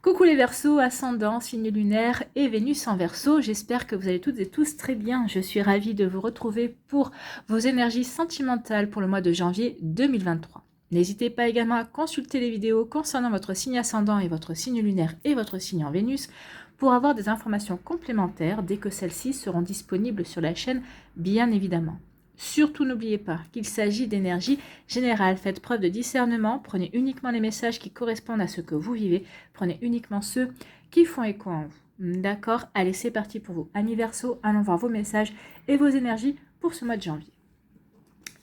Coucou les Verseaux, ascendant, signe lunaire et Vénus en Verseau. J'espère que vous allez toutes et tous très bien. Je suis ravie de vous retrouver pour vos énergies sentimentales pour le mois de janvier 2023. N'hésitez pas également à consulter les vidéos concernant votre signe ascendant et votre signe lunaire et votre signe en Vénus pour avoir des informations complémentaires dès que celles-ci seront disponibles sur la chaîne, bien évidemment. Surtout n'oubliez pas qu'il s'agit d'énergie générale. Faites preuve de discernement, prenez uniquement les messages qui correspondent à ce que vous vivez, prenez uniquement ceux qui font écho en vous. D'accord? Allez, c'est parti pour vous. Amis Verseau, allons voir vos messages et vos énergies pour ce mois de janvier.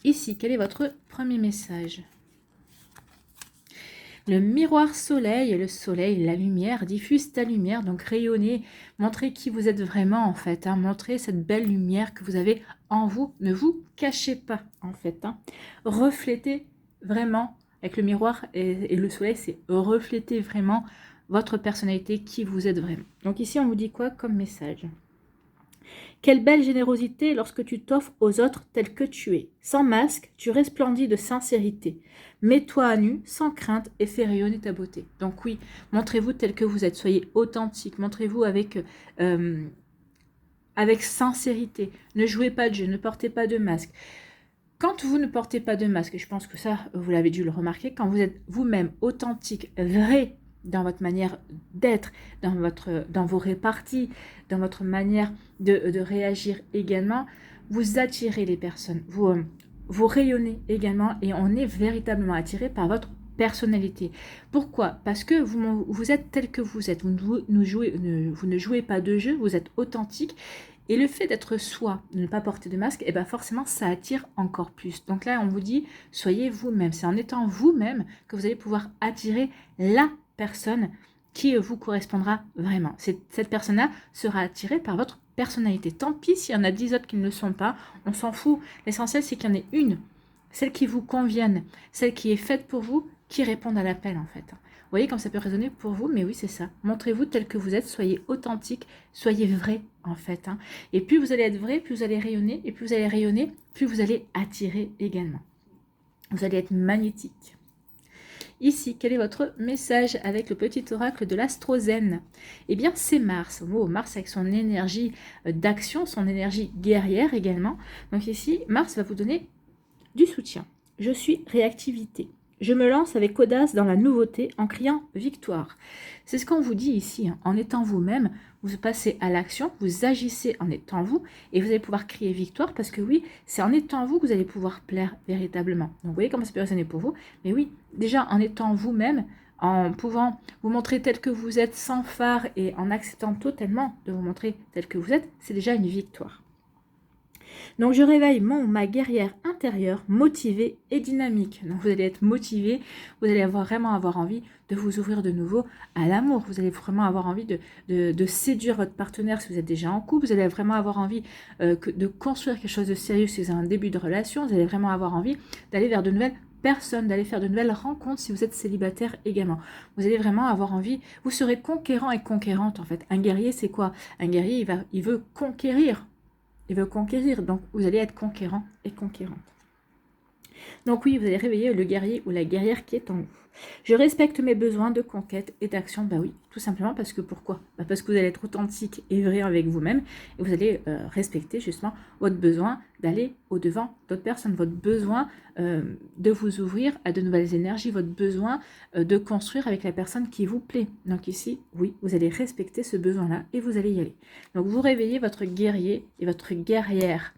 Ici, quel est votre premier message? Le miroir soleil, et le soleil, la lumière, diffuse ta lumière, donc rayonnez, montrez qui vous êtes vraiment en fait, montrez cette belle lumière que vous avez en vous, ne vous cachez pas en fait, reflétez vraiment, avec le miroir et le soleil, c'est refléter vraiment votre personnalité, qui vous êtes vraiment. Donc ici, on vous dit quoi comme message? Quelle belle générosité lorsque tu t'offres aux autres tel que tu es. Sans masque, tu resplendis de sincérité. Mets-toi à nu, sans crainte, et fais rayonner ta beauté. Donc oui, montrez-vous tel que vous êtes. Soyez authentique. Montrez-vous avec sincérité. Ne jouez pas de jeu, ne portez pas de masque. Quand vous ne portez pas de masque, et je pense que ça, vous l'avez dû le remarquer, quand vous êtes vous-même authentique, vrai, dans votre manière d'être, dans vos réparties, dans votre manière de réagir également, vous attirez les personnes, vous rayonnez également et on est véritablement attiré par votre personnalité. Pourquoi? Parce que vous êtes tel que vous êtes, vous ne jouez pas de jeu, vous êtes authentique. Et le fait d'être soi, de ne pas porter de masque, et bien forcément, ça attire encore plus. Donc là, on vous dit, soyez vous-même. C'est en étant vous-même que vous allez pouvoir attirer la personne qui vous correspondra vraiment. Cette personne-là sera attirée par votre personnalité. Tant pis s'il y en a 10 autres qui ne le sont pas, on s'en fout. L'essentiel, c'est qu'il y en ait une, celle qui vous convienne, celle qui est faite pour vous, qui réponde à l'appel en fait. Vous voyez comme ça peut résonner pour vous, mais oui, c'est ça. Montrez-vous tel que vous êtes, soyez authentique, soyez vrai en fait. Et plus vous allez être vrai, plus vous allez rayonner, et plus vous allez rayonner, plus vous allez attirer également. Vous allez être magnétique. Ici, quel est votre message avec le petit oracle de l'Astro-Zen? Eh bien, c'est Mars. Oh, Mars avec son énergie d'action, son énergie guerrière également. Donc ici, Mars va vous donner du soutien. Je suis réactivité. Je me lance avec audace dans la nouveauté en criant victoire. C'est ce qu'on vous dit ici. En étant vous-même, vous passez à l'action, vous agissez en étant vous et vous allez pouvoir crier victoire parce que oui, c'est en étant vous que vous allez pouvoir plaire véritablement. Donc vous voyez comment ça peut résonner pour vous. Mais oui, déjà en étant vous-même, en pouvant vous montrer tel que vous êtes sans phare et en acceptant totalement de vous montrer tel que vous êtes, c'est déjà une victoire. Donc je réveille ma guerrière intérieure, motivée et dynamique. Donc vous allez être motivé, vous allez vraiment avoir envie de vous ouvrir de nouveau à l'amour. Vous allez vraiment avoir envie de séduire votre partenaire si vous êtes déjà en couple. Vous allez vraiment avoir envie de construire quelque chose de sérieux si vous avez un début de relation. Vous allez vraiment avoir envie d'aller vers de nouvelles personnes, d'aller faire de nouvelles rencontres si vous êtes célibataire également. Vous allez vraiment avoir envie, vous serez conquérant et conquérante en fait. Un guerrier c'est quoi? Un guerrier il veut conquérir. Il veut conquérir, donc vous allez être conquérant et conquérante. Donc oui, vous allez réveiller le guerrier ou la guerrière qui est en vous. Je respecte mes besoins de conquête et d'action. Bah oui, tout simplement parce que pourquoi? Parce que vous allez être authentique et vrai avec vous-même et vous allez respecter justement votre besoin d'aller au-devant d'autres personnes, votre besoin de vous ouvrir à de nouvelles énergies, votre besoin de construire avec la personne qui vous plaît. Donc ici, oui, vous allez respecter ce besoin-là et vous allez y aller. Donc vous réveillez votre guerrier et votre guerrière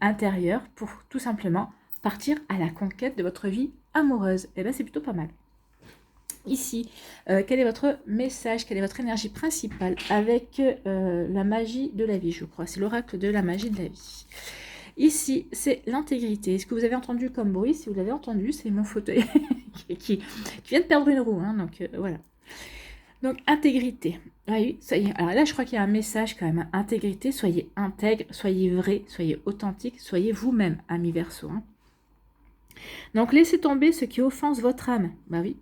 intérieure pour tout simplement partir à la conquête de votre vie amoureuse. Et bien c'est plutôt pas mal. Ici, quel est votre message, quelle est votre énergie principale avec la magie de la vie, je crois. C'est l'oracle de la magie de la vie. Ici, c'est l'intégrité. Est-ce que vous avez entendu comme bruit? Si vous l'avez entendu, c'est mon fauteuil qui vient de perdre une roue. Donc voilà. Donc, intégrité. Ah oui, ça y est. Alors là, je crois qu'il y a un message quand même. Intégrité, soyez intègre, soyez vrai, soyez authentique, soyez vous-même, ami Verseau. Donc, laissez tomber ce qui offense votre âme. Bah oui.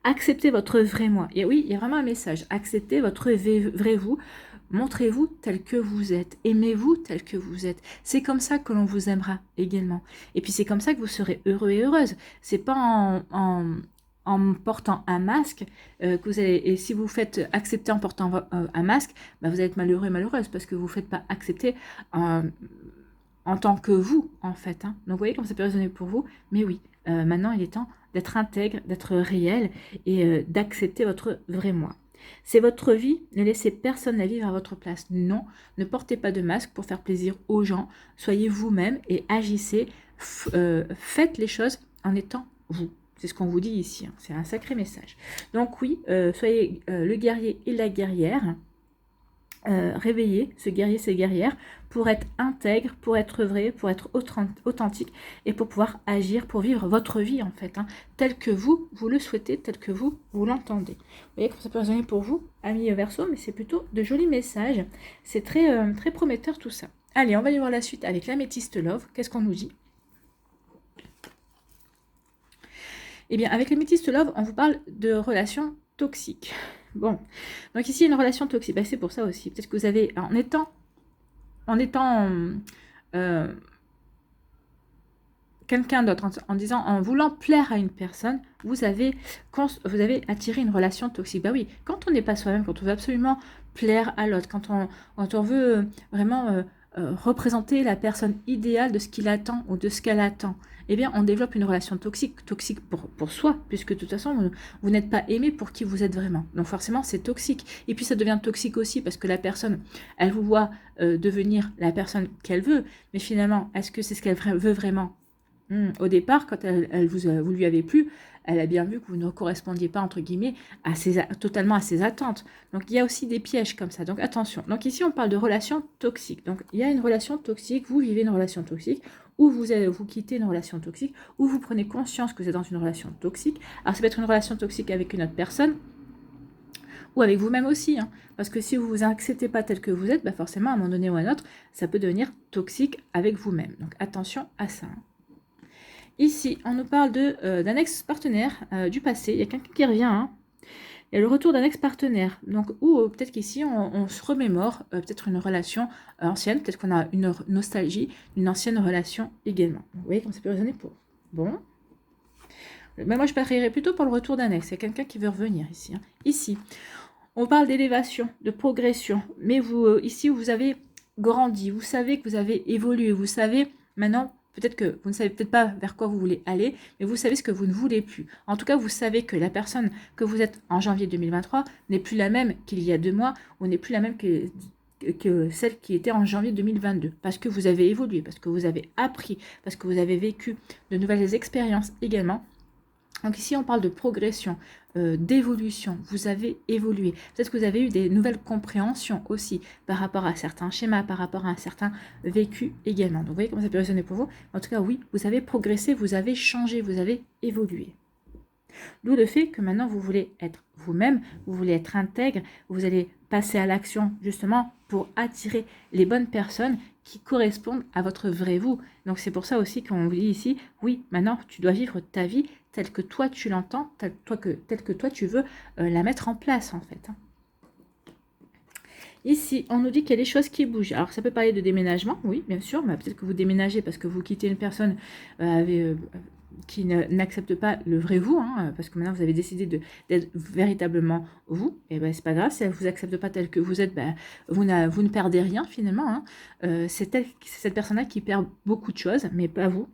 Acceptez votre vrai moi. Et oui, il y a vraiment un message. Acceptez votre vrai vous. Montrez-vous tel que vous êtes. Aimez-vous tel que vous êtes. C'est comme ça que l'on vous aimera également. Et puis, c'est comme ça que vous serez heureux et heureuse. C'est pas en portant un masque, et si vous faites accepter en portant un masque, bah, vous allez être malheureux et malheureuse parce que vous ne faites pas accepter en tant que vous, en fait. Hein. Donc, vous voyez comme ça peut résonner pour vous. Mais oui, maintenant, il est temps d'être intègre, d'être réel et d'accepter votre vrai moi. C'est votre vie, ne laissez personne la vivre à votre place. Non, ne portez pas de masque pour faire plaisir aux gens. Soyez vous-même et agissez. Faites les choses en étant vous. C'est ce qu'on vous dit ici. Hein. C'est un sacré message. Donc oui, soyez le guerrier et la guerrière. Réveiller ce guerrier, ces guerrières, pour être intègre, pour être vrai, pour être authentique et pour pouvoir agir, pour vivre votre vie en fait, hein, tel que vous le souhaitez, tel que vous l'entendez. Vous voyez comment ça peut résonner pour vous, amis Verseau, mais c'est plutôt de jolis messages. C'est très, très prometteur tout ça. Allez, on va aller voir la suite avec l'améthyste Love. Qu'est-ce qu'on nous dit? Eh bien, avec l'améthyste Love, on vous parle de relations toxiques. Bon, donc ici, il y a une relation toxique. Ben, c'est pour ça aussi. Peut-être que vous avez, en étant quelqu'un d'autre, en voulant plaire à une personne, vous avez attiré une relation toxique. Ben oui, quand on n'est pas soi-même, quand on veut absolument plaire à l'autre, quand on veut vraiment représenter la personne idéale de ce qu'il attend ou de ce qu'elle attend, eh bien, on développe une relation toxique pour soi, puisque de toute façon, vous n'êtes pas aimé pour qui vous êtes vraiment. Donc forcément, c'est toxique. Et puis, ça devient toxique aussi parce que la personne, elle vous voit devenir la personne qu'elle veut, mais finalement, est-ce que c'est ce qu'elle veut vraiment? Au départ, quand vous lui avez plu, elle a bien vu que vous ne correspondiez pas, entre guillemets, totalement à ses attentes. Donc, il y a aussi des pièges comme ça. Donc, attention. Donc, ici, on parle de relations toxiques. Donc, il y a une relation toxique, vous vivez une relation toxique, ou vous quittez une relation toxique, ou vous prenez conscience que vous êtes dans une relation toxique. Alors, ça peut être une relation toxique avec une autre personne, ou avec vous-même aussi. Hein. Parce que si vous ne vous acceptez pas tel que vous êtes, bah forcément, à un moment donné ou à un autre, ça peut devenir toxique avec vous-même. Donc, attention à ça. Hein. Ici, on nous parle d'un ex-partenaire du passé. Il y a quelqu'un qui revient. Hein. Il y a le retour d'un ex-partenaire. Donc, ou peut-être qu'ici, on se remémore peut-être une relation ancienne. Peut-être qu'on a une nostalgie d'une ancienne relation également. Vous voyez comme ça peut résonner pour vous. Bon. Mais moi, je parierais plutôt pour le retour d'un ex. Il y a quelqu'un qui veut revenir ici. Hein. Ici, on parle d'élévation, de progression. Mais vous, ici, vous avez grandi. Vous savez que vous avez évolué. Vous savez maintenant... Peut-être que vous ne savez peut-être pas vers quoi vous voulez aller, mais vous savez ce que vous ne voulez plus. En tout cas, vous savez que la personne que vous êtes en janvier 2023 n'est plus la même qu'il y a 2 mois, ou n'est plus la même que celle qui était en janvier 2022. Parce que vous avez évolué, parce que vous avez appris, parce que vous avez vécu de nouvelles expériences également. Donc ici, on parle de progression, d'évolution. Vous avez évolué. Peut-être que vous avez eu des nouvelles compréhensions aussi par rapport à certains schémas, par rapport à un certain vécu également. Donc vous voyez comment ça peut résonner pour vous. En tout cas, oui, vous avez progressé, vous avez changé, vous avez évolué. D'où le fait que maintenant, vous voulez être vous-même, vous voulez être intègre, vous allez passer à l'action justement pour attirer les bonnes personnes qui correspondent à votre vrai vous. Donc c'est pour ça aussi qu'on vous dit ici, oui, maintenant tu dois vivre ta vie telle que toi tu l'entends, telle que toi tu veux la mettre en place en fait. Ici, on nous dit qu'il y a des choses qui bougent. Alors, ça peut parler de déménagement, oui, bien sûr, mais peut-être que vous déménagez parce que vous quittez une personne qui n'accepte pas le vrai vous, hein, parce que maintenant vous avez décidé d'être véritablement vous, et ben c'est pas grave, si elle ne vous accepte pas tel que vous êtes, ben, vous ne perdez rien finalement. Hein. C'est cette personne-là qui perd beaucoup de choses, mais pas vous.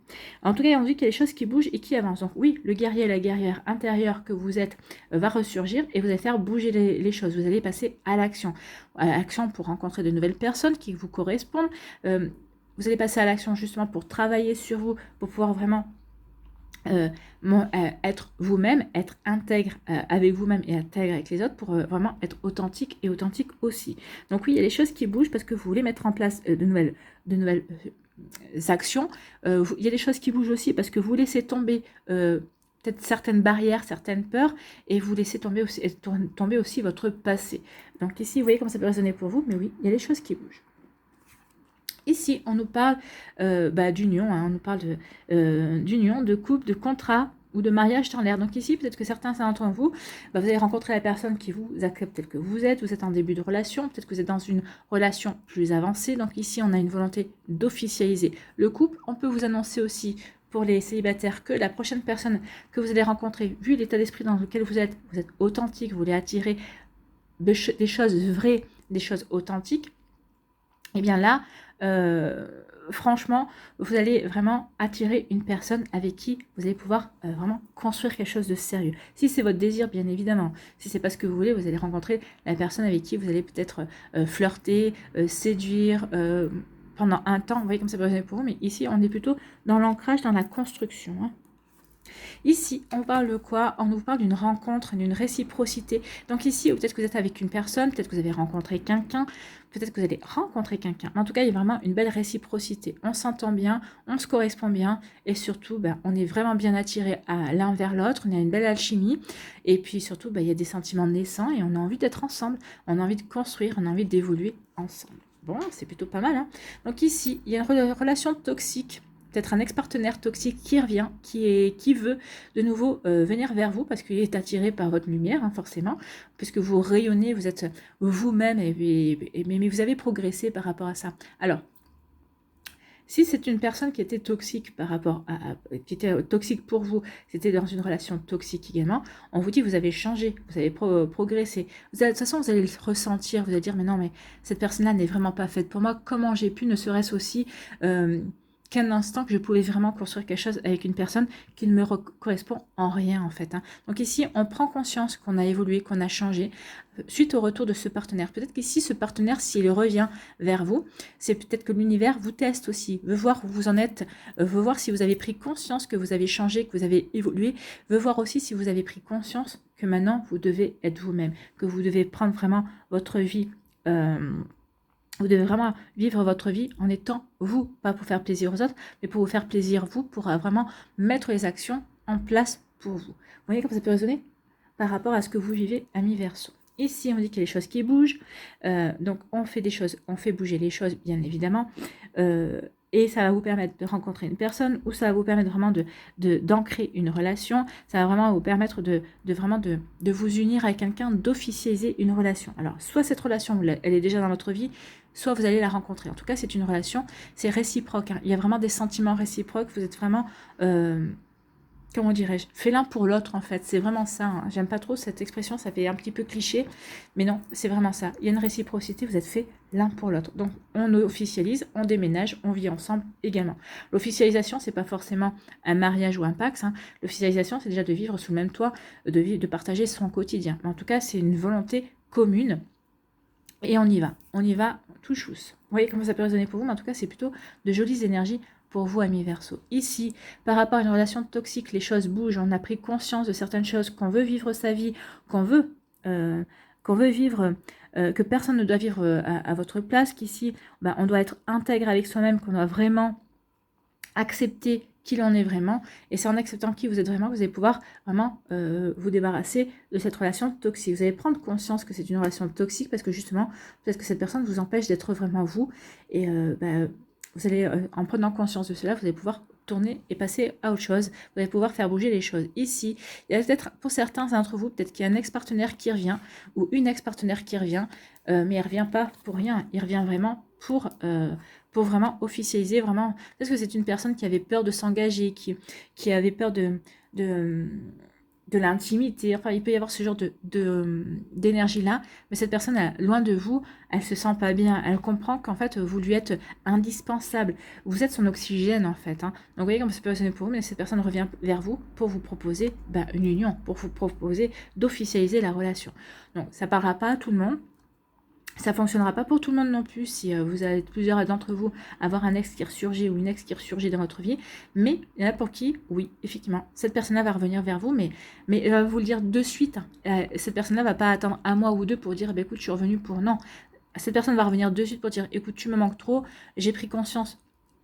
En tout cas, on dit qu'il y a des choses qui bougent et qui avancent. Donc oui, le guerrier et la guerrière intérieure que vous êtes va ressurgir et vous allez faire bouger les choses. Vous allez passer à l'action. À l'action pour rencontrer de nouvelles personnes qui vous correspondent. Vous allez passer à l'action justement pour travailler sur vous, pour pouvoir vraiment être vous-même, être intègre avec vous-même et intègre avec les autres pour vraiment être authentique et authentique aussi. Donc oui, il y a des choses qui bougent parce que vous voulez mettre en place de nouvelles actions. Il y a des choses qui bougent aussi parce que vous laissez tomber peut-être certaines barrières, certaines peurs et vous laissez tomber aussi votre passé. Donc ici, vous voyez comment ça peut résonner pour vous, mais oui, il y a des choses qui bougent. Ici, on nous parle d'union, hein, on nous parle d'union, de couple, de contrat ou de mariage dans l'air. Donc ici, peut-être que certains d'entre vous, vous allez rencontrer la personne qui vous accepte tel que vous êtes en début de relation, peut-être que vous êtes dans une relation plus avancée. Donc ici, on a une volonté d'officialiser le couple. On peut vous annoncer aussi pour les célibataires que la prochaine personne que vous allez rencontrer, vu l'état d'esprit dans lequel vous êtes authentique, vous voulez attirer des choses vraies, des choses authentiques, et bien là, franchement, vous allez vraiment attirer une personne avec qui vous allez pouvoir vraiment construire quelque chose de sérieux. Si c'est votre désir, bien évidemment. Si c'est pas ce que vous voulez, vous allez rencontrer la personne avec qui vous allez peut-être flirter, séduire pendant un temps. Vous voyez comme ça peut être pour vous, mais ici, on est plutôt dans l'ancrage, dans la construction. Hein. Ici, on parle de quoi? On nous parle d'une rencontre, d'une réciprocité. Donc ici, peut-être que vous êtes avec une personne, peut-être que vous avez rencontré quelqu'un, peut-être que vous allez rencontrer quelqu'un. En tout cas, il y a vraiment une belle réciprocité. On s'entend bien, on se correspond bien et surtout, on est vraiment bien attirés l'un vers l'autre. On a une belle alchimie et puis surtout, il y a des sentiments naissants et on a envie d'être ensemble. On a envie de construire, on a envie d'évoluer ensemble. Bon, c'est plutôt pas mal. Hein. Donc ici, il y a une relation toxique. Peut-être un ex-partenaire toxique qui revient, qui veut de nouveau venir vers vous parce qu'il est attiré par votre lumière, hein, forcément, puisque vous rayonnez, vous êtes vous-même, mais vous avez progressé par rapport à ça. Alors, si c'est une personne qui était toxique qui était toxique pour vous, c'était dans une relation toxique également, on vous dit vous avez changé, vous avez progressé. De toute façon, vous allez le ressentir, vous allez dire mais non, mais cette personne-là n'est vraiment pas faite pour moi. Comment j'ai pu, ne serait-ce aussi qu'un instant que je pouvais vraiment construire quelque chose avec une personne qui ne me correspond en rien en fait. Hein. Donc ici, on prend conscience qu'on a évolué, qu'on a changé suite au retour de ce partenaire. Peut-être qu'ici, ce partenaire, s'il revient vers vous, c'est peut-être que l'univers vous teste aussi, veut voir où vous en êtes, veut voir si vous avez pris conscience que vous avez changé, que vous avez évolué, veut voir aussi si vous avez pris conscience que maintenant, vous devez être vous-même, que vous devez prendre vraiment votre vie vous devez vraiment vivre votre vie en étant vous, pas pour faire plaisir aux autres, mais pour vous faire plaisir vous, pour vraiment mettre les actions en place pour vous. Vous voyez comme ça peut résonner par rapport à ce que vous vivez, ami Verseau. Ici, on dit qu'il y a des choses qui bougent, donc on fait des choses, on fait bouger les choses, bien évidemment, et ça va vous permettre de rencontrer une personne, ou ça va vous permettre vraiment d'ancrer une relation, ça va vraiment vous permettre de vous unir avec quelqu'un, d'officialiser une relation. Alors, soit cette relation, elle est déjà dans votre vie, soit vous allez la rencontrer. En tout cas, c'est une relation, c'est réciproque. Hein. Il y a vraiment des sentiments réciproques, vous êtes vraiment... comment dirais-je, fait l'un pour l'autre en fait, c'est vraiment ça, hein. J'aime pas trop cette expression, ça fait un petit peu cliché, mais non, c'est vraiment ça, il y a une réciprocité, vous êtes fait l'un pour l'autre, donc on officialise, on déménage, on vit ensemble également. L'officialisation, c'est pas forcément un mariage ou un pax, hein. L'officialisation, c'est déjà de vivre sous le même toit, de partager son quotidien, mais en tout cas, c'est une volonté commune, et on y va, tout chousse. Vous voyez comment ça peut résonner pour vous, mais en tout cas, c'est plutôt de jolies énergies pour vous, amis Verseau. Ici, par rapport à une relation toxique, les choses bougent, on a pris conscience de certaines choses, qu'on veut vivre sa vie, qu'on veut vivre, que personne ne doit vivre à votre place, qu'ici, on doit être intègre avec soi-même, qu'on doit vraiment accepter qui l'on est vraiment, et c'est en acceptant qui vous êtes vraiment que vous allez pouvoir vraiment vous débarrasser de cette relation toxique. Vous allez prendre conscience que c'est une relation toxique parce que justement, peut-être que cette personne vous empêche d'être vraiment vous, et vous allez, en prenant conscience de cela, vous allez pouvoir tourner et passer à autre chose. Vous allez pouvoir faire bouger les choses. Ici, il y a peut-être, pour certains d'entre vous, peut-être qu'il y a un ex-partenaire qui revient, ou une ex-partenaire qui revient, mais elle ne revient pas pour rien. Il revient vraiment pour vraiment officialiser, vraiment. Parce que c'est une personne qui avait peur de s'engager, qui avait peur de l'intimité, enfin il peut y avoir ce genre d'énergie là, mais cette personne, loin de vous, elle se sent pas bien, elle comprend qu'en fait vous lui êtes indispensable, vous êtes son oxygène en fait, hein. Donc vous voyez comme ça peut résonner pour vous, mais cette personne revient vers vous pour vous proposer une union, pour vous proposer d'officialiser la relation. Donc ça parlera pas à tout le monde, ça fonctionnera pas pour tout le monde non plus si vous avez plusieurs d'entre vous avoir un ex qui ressurgit ou une ex qui ressurgit dans votre vie, mais il y en a pour qui, oui, effectivement, cette personne-là va revenir vers vous, mais elle va vous le dire de suite. Hein. Cette personne-là va pas attendre un mois ou deux pour dire, écoute, je suis revenue pour... Non, cette personne va revenir de suite pour dire, écoute, tu me manques trop, j'ai pris conscience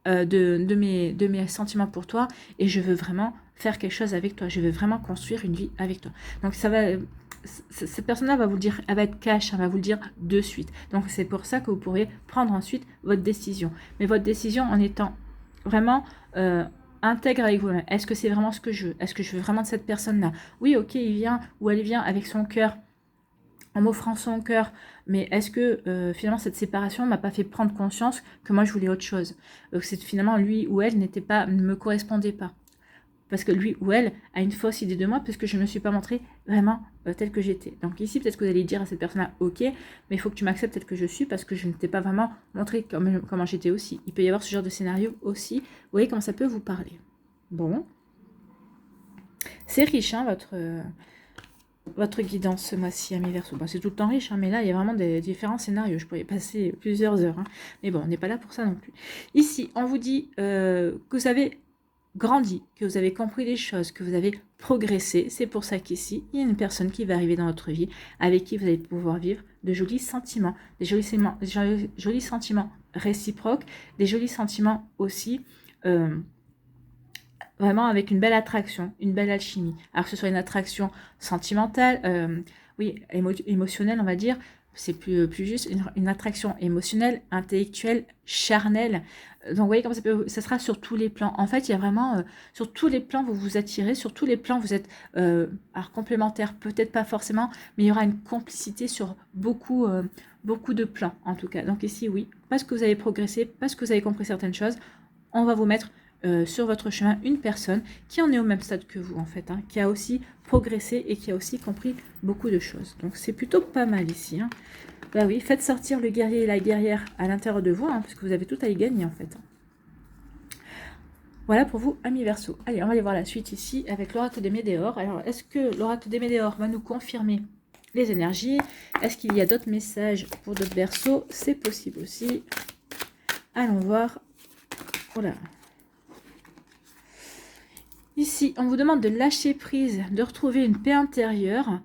de mes sentiments pour toi et je veux vraiment faire quelque chose avec toi, je veux vraiment construire une vie avec toi. Donc ça va... Cette personne-là va vous le dire, elle va être cash, elle va vous le dire de suite. Donc c'est pour ça que vous pourrez prendre ensuite votre décision. Mais votre décision en étant vraiment intègre avec vous-même. Est-ce que c'est vraiment ce que je veux? Est-ce que je veux vraiment de cette personne-là? Oui, ok, il vient ou elle vient avec son cœur en m'offrant son cœur, mais est-ce que finalement cette séparation m'a pas fait prendre conscience que moi je voulais autre chose, c'est finalement lui ou elle ne me correspondait pas, parce que lui ou elle a une fausse idée de moi, parce que je ne me suis pas montrée vraiment telle que j'étais. Donc ici, peut-être que vous allez dire à cette personne-là, ok, mais il faut que tu m'acceptes telle que je suis, parce que je ne t'ai pas vraiment montré comment j'étais aussi. Il peut y avoir ce genre de scénario aussi. Vous voyez comment ça peut vous parler. Bon. C'est riche, hein, votre guidance ce mois-ci, Amis Verseau. Bon, c'est tout le temps riche, hein, mais là, il y a vraiment des différents scénarios. Je pourrais passer plusieurs heures. Hein. Mais bon, on n'est pas là pour ça non plus. Ici, on vous dit que vous avez grandi, que vous avez compris des choses, que vous avez progressé. C'est pour ça qu'ici, il y a une personne qui va arriver dans votre vie, avec qui vous allez pouvoir vivre de jolis sentiments, des jolis sentiments réciproques, des jolis sentiments aussi... vraiment avec une belle attraction, une belle alchimie. Alors que ce soit une attraction sentimentale, oui, émotionnelle, on va dire, c'est plus juste, une attraction émotionnelle, intellectuelle, charnelle. Donc vous voyez comme ça sera sur tous les plans. En fait, il y a vraiment, sur tous les plans, vous vous attirez, sur tous les plans, vous êtes alors complémentaires, peut-être pas forcément, mais il y aura une complicité sur beaucoup de plans, en tout cas. Donc ici, oui, parce que vous avez progressé, parce que vous avez compris certaines choses, on va vous mettre sur votre chemin une personne qui en est au même stade que vous en fait, hein, qui a aussi progressé et qui a aussi compris beaucoup de choses. Donc c'est plutôt pas mal ici. Hein. Bah oui, faites sortir le guerrier et la guerrière à l'intérieur de vous, hein, parce que vous avez tout à y gagner en fait. Voilà pour vous, Amis Verseau. Allez, on va aller voir la suite ici avec l'oracle des Médéors. Alors, est-ce que l'oracle des Médéors va nous confirmer les énergies? Est-ce qu'il y a d'autres messages pour d'autres Verseaux? C'est possible aussi. Allons voir. Voilà. Ici, on vous demande de lâcher prise, de retrouver une paix intérieure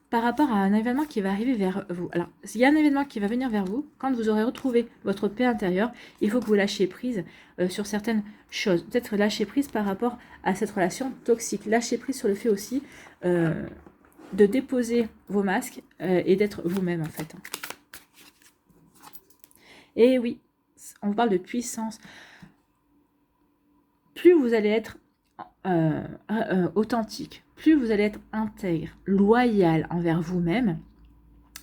par rapport à un événement qui va arriver vers vous. Alors, s'il y a un événement qui va venir vers vous, quand vous aurez retrouvé votre paix intérieure, il faut que vous lâchiez prise sur certaines choses. Peut-être lâcher prise par rapport à cette relation toxique. Lâcher prise sur le fait aussi de déposer vos masques et d'être vous-même, en fait. Et oui, on parle de puissance. Plus vous allez être authentique, plus vous allez être intègre, loyal envers vous-même,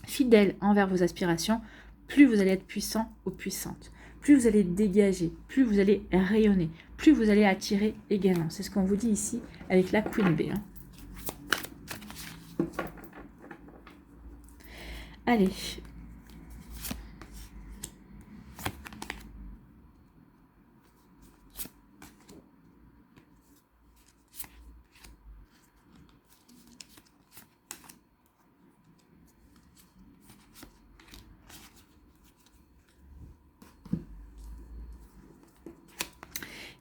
fidèle envers vos aspirations, plus vous allez être puissant ou puissante, plus vous allez dégager, plus vous allez rayonner, plus vous allez attirer également. C'est ce qu'on vous dit ici avec la Queen B. Hein. Allez.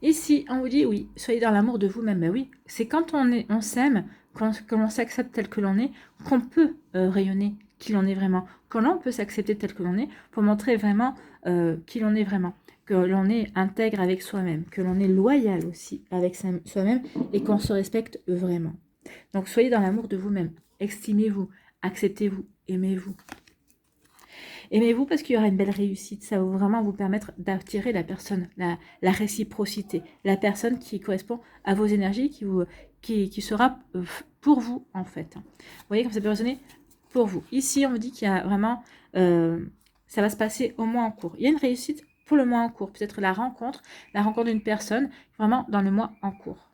Ici, on vous dit, oui, soyez dans l'amour de vous-même. Ben oui, c'est quand on s'aime, quand on s'accepte tel que l'on est, qu'on peut rayonner qui l'on est vraiment. Quand l'on peut s'accepter tel que l'on est, pour montrer vraiment qui l'on est vraiment. Que l'on est intègre avec soi-même, que l'on est loyal aussi avec soi-même et qu'on se respecte vraiment. Donc, soyez dans l'amour de vous-même. Estimez-vous, acceptez-vous, aimez-vous. Aimez-vous parce qu'il y aura une belle réussite. Ça va vraiment vous permettre d'attirer la personne, la réciprocité, la personne qui correspond à vos énergies, qui sera pour vous en fait. Vous voyez comme ça peut résonner pour vous. Ici, on vous dit qu'il y a vraiment, ça va se passer au mois en cours. Il y a une réussite pour le mois en cours. Peut-être la rencontre d'une personne vraiment dans le mois en cours.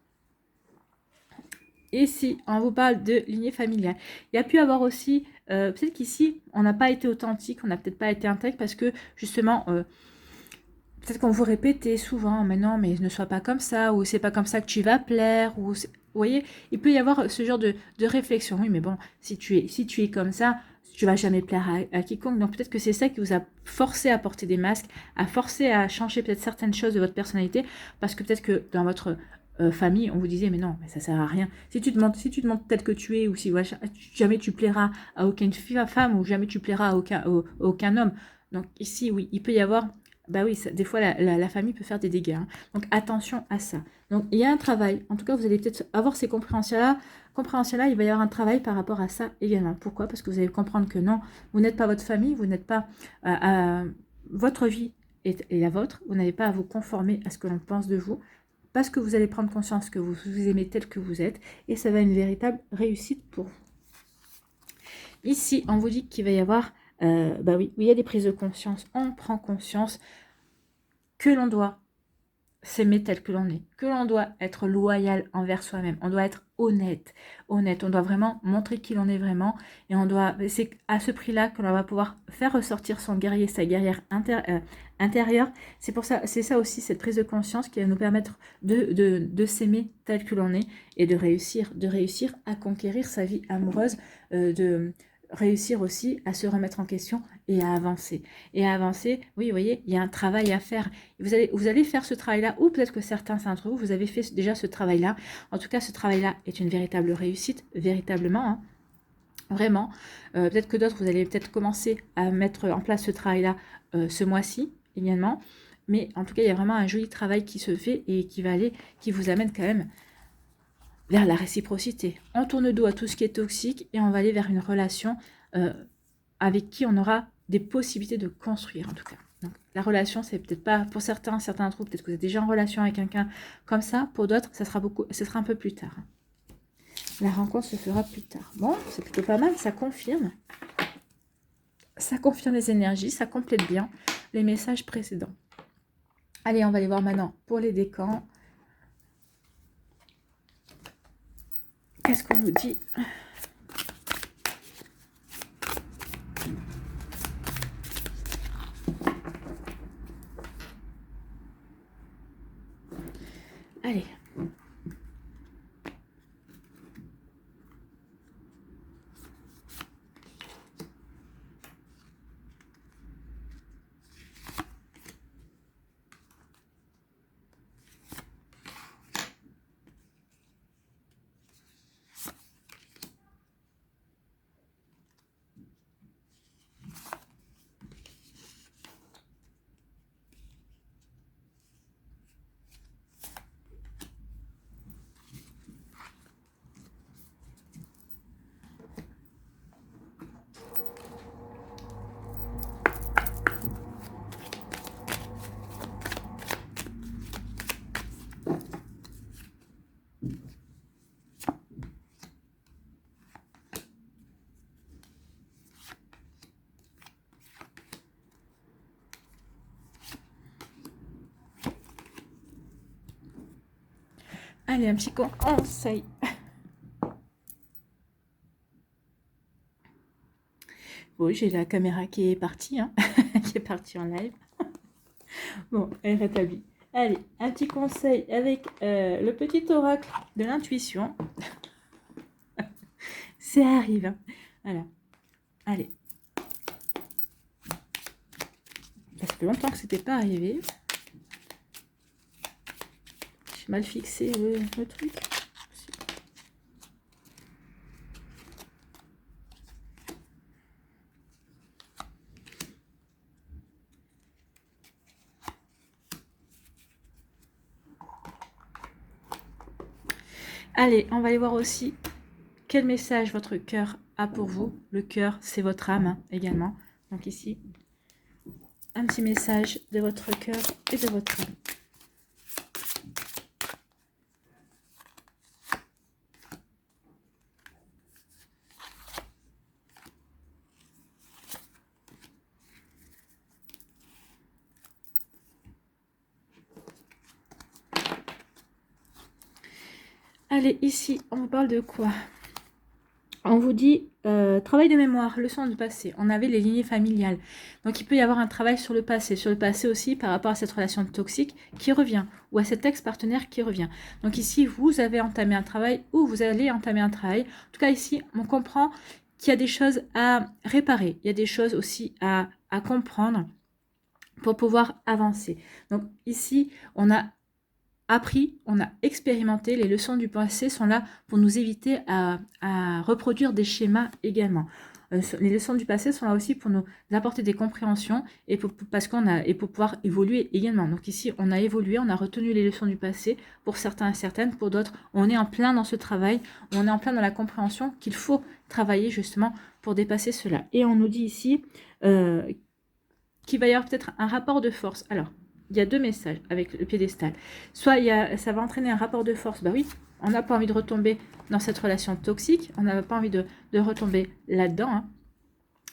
Ici, on vous parle de lignée familiale. Il y a pu avoir aussi, peut-être qu'ici, on n'a pas été authentique, on n'a peut-être pas été intègre parce que, justement, peut-être qu'on vous répétait souvent, mais non, mais ne sois pas comme ça, ou c'est pas comme ça que tu vas plaire, ou... Vous voyez, il peut y avoir ce genre de réflexion. Oui, mais bon, si tu es comme ça, tu vas jamais plaire à quiconque. Donc peut-être que c'est ça qui vous a forcé à porter des masques, à forcer à changer peut-être certaines choses de votre personnalité, parce que peut-être que dans votre... famille, on vous disait mais non, mais ça sert à rien. Si tu te montres tel que tu es, ou si jamais tu plairas à aucune femme, ou jamais tu plairas à aucun homme. Donc ici, oui, il peut y avoir, bah oui, des fois la famille peut faire des dégâts. Hein. Donc attention à ça. Donc il y a un travail. En tout cas, vous allez peut-être avoir ces compréhensions-là. Il va y avoir un travail par rapport à ça également. Pourquoi? Parce que vous allez comprendre que non, vous n'êtes pas votre famille, vous n'êtes pas votre vie est la vôtre. Vous n'avez pas à vous conformer à ce que l'on pense de vous. Parce que vous allez prendre conscience que vous vous aimez tel que vous êtes, et ça va être une véritable réussite pour vous. Ici, on vous dit qu'il va y avoir, bah oui, il y a des prises de conscience. On prend conscience que l'on doit s'aimer tel que l'on est, que l'on doit être loyal envers soi-même, on doit être honnête, on doit vraiment montrer qui l'on est vraiment, et c'est à ce prix-là que l'on va pouvoir faire ressortir son guerrier, sa guerrière intérieure. C'est pour ça, c'est ça aussi, cette prise de conscience qui va nous permettre de s'aimer tel que l'on est, et de réussir à conquérir sa vie amoureuse, de réussir aussi à se remettre en question et à avancer. Et à avancer, oui, vous voyez, il y a un travail à faire. Vous allez faire ce travail-là, ou peut-être que certains d'entre vous, vous avez fait déjà ce travail-là. En tout cas, ce travail-là est une véritable réussite, véritablement, hein, vraiment. Peut-être que d'autres, vous allez peut-être commencer à mettre en place ce travail-là ce mois-ci, également. Mais en tout cas, il y a vraiment un joli travail qui se fait et qui vous amène quand même vers la réciprocité. On tourne dos à tout ce qui est toxique et on va aller vers une relation avec qui on aura des possibilités de construire, en tout cas. Donc, la relation, c'est peut-être pas, pour certains d'entre vous, peut-être que vous êtes déjà en relation avec quelqu'un comme ça. Pour d'autres, ce sera un peu plus tard. La rencontre se fera plus tard. Bon, c'est plutôt pas mal, ça confirme. Ça confirme les énergies, ça complète bien les messages précédents. Allez, on va aller voir maintenant pour les décans. Qu'est-ce qu'on nous dit ? Allez. Allez, un petit conseil. Bon, j'ai la caméra qui est partie, hein, qui est partie en live. Bon, elle est rétablie. Allez, un petit conseil avec le petit oracle de l'intuition. Ça arrive, hein. Voilà. Allez. Ça fait longtemps que c'était pas arrivé. J'ai mal fixé le truc. Allez, on va aller voir aussi quel message votre cœur a pour vous. Le cœur, c'est votre âme, hein, également. Donc ici, un petit message de votre cœur et de votre âme. Allez, ici, on vous parle de quoi? On vous dit travail de mémoire, leçon du passé. On avait les lignées familiales. Donc, il peut y avoir un travail sur le passé. Sur le passé aussi, par rapport à cette relation toxique qui revient. Ou à cet ex-partenaire qui revient. Donc, ici, vous avez entamé un travail ou vous allez entamer un travail. En tout cas, ici, on comprend qu'il y a des choses à réparer. Il y a des choses aussi à comprendre pour pouvoir avancer. Donc, ici, on a appris, on a expérimenté, les leçons du passé sont là pour nous éviter à reproduire des schémas également. Les leçons du passé sont là aussi pour nous apporter des compréhensions et pour pouvoir évoluer également. Donc ici, on a évolué, on a retenu les leçons du passé pour certains et certaines, pour d'autres, on est en plein dans ce travail, on est en plein dans la compréhension qu'il faut travailler justement pour dépasser cela. Et on nous dit ici qu'il va y avoir peut-être un rapport de force. Alors, il y a deux messages avec le piédestal. Soit ça va entraîner un rapport de force, bah oui, On n'a pas envie de retomber dans cette relation toxique. On n'a pas envie de retomber là-dedans. Hein.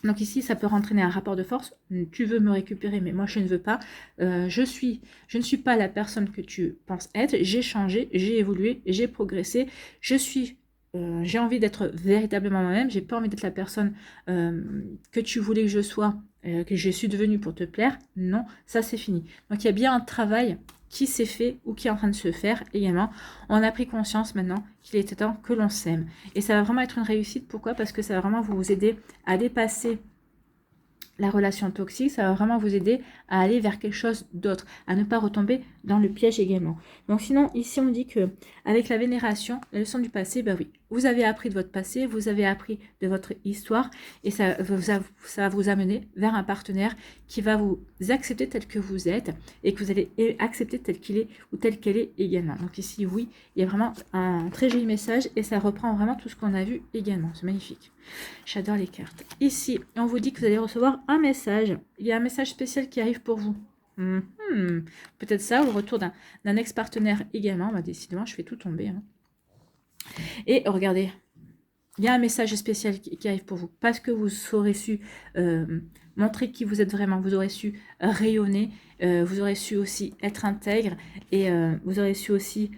Donc ici, ça peut entraîner un rapport de force. Tu veux me récupérer, mais moi, je ne veux pas. Je ne suis pas la personne que tu penses être. J'ai changé, j'ai évolué, j'ai progressé. J'ai envie d'être véritablement moi-même. J'ai pas envie d'être la personne que tu voulais que je sois, que je suis devenue pour te plaire. Non, ça, c'est fini. Donc, il y a bien un travail qui s'est fait ou qui est en train de se faire également. On a pris conscience maintenant qu'il était temps que l'on s'aime. Et ça va vraiment être une réussite. Pourquoi? Parce que ça va vraiment vous aider à dépasser la relation toxique, ça va vraiment vous aider à aller vers quelque chose d'autre, à ne pas retomber dans le piège également. Donc sinon, ici on dit que avec la vénération, la leçon du passé, bah oui, vous avez appris de votre passé, vous avez appris de votre histoire et ça va vous amener vers un partenaire qui va vous accepter tel que vous êtes et que vous allez accepter tel qu'il est ou tel qu'elle est également. Donc ici, oui, il y a vraiment un très joli message et ça reprend vraiment tout ce qu'on a vu également. C'est magnifique. J'adore les cartes. Ici, on vous dit que vous allez recevoir un message. Il y a un message spécial qui arrive pour vous. Peut-être ça, ou le retour d'un ex-partenaire également. Bah, décidément, je fais tout tomber. Hein. Et regardez, il y a un message spécial qui arrive pour vous. Parce que vous aurez su montrer qui vous êtes vraiment. Vous aurez su rayonner. Vous aurez su aussi être intègre. Et vous aurez su aussi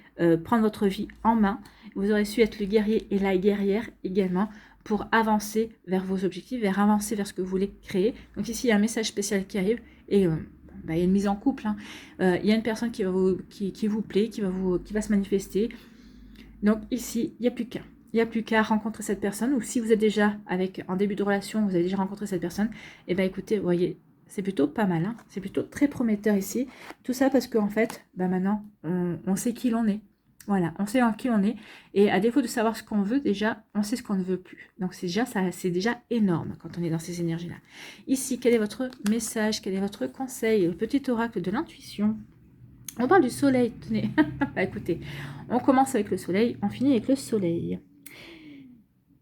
prendre votre vie en main. Vous aurez su être le guerrier et la guerrière également, pour avancer vers vos objectifs, avancer vers ce que vous voulez créer. Donc ici, il y a un message spécial qui arrive et il y a une mise en couple. Hein. Il y a une personne qui vous plaît, qui va se manifester. Donc ici, il n'y a plus qu'un. Il n'y a plus qu'à rencontrer cette personne, ou si vous êtes déjà en début de relation, vous avez déjà rencontré cette personne, et bien écoutez, vous voyez, c'est plutôt pas mal. Hein. C'est plutôt très prometteur ici. Tout ça parce qu'en fait, maintenant, on sait qui l'on est. Voilà, on sait en qui on est. Et à défaut de savoir ce qu'on veut, déjà, on sait ce qu'on ne veut plus. Donc, c'est déjà énorme quand on est dans ces énergies-là. Ici, quel est votre message? Quel est votre conseil? Le petit oracle de l'intuition. On parle du soleil, tenez. Bah, écoutez, on commence avec le soleil, on finit avec le soleil.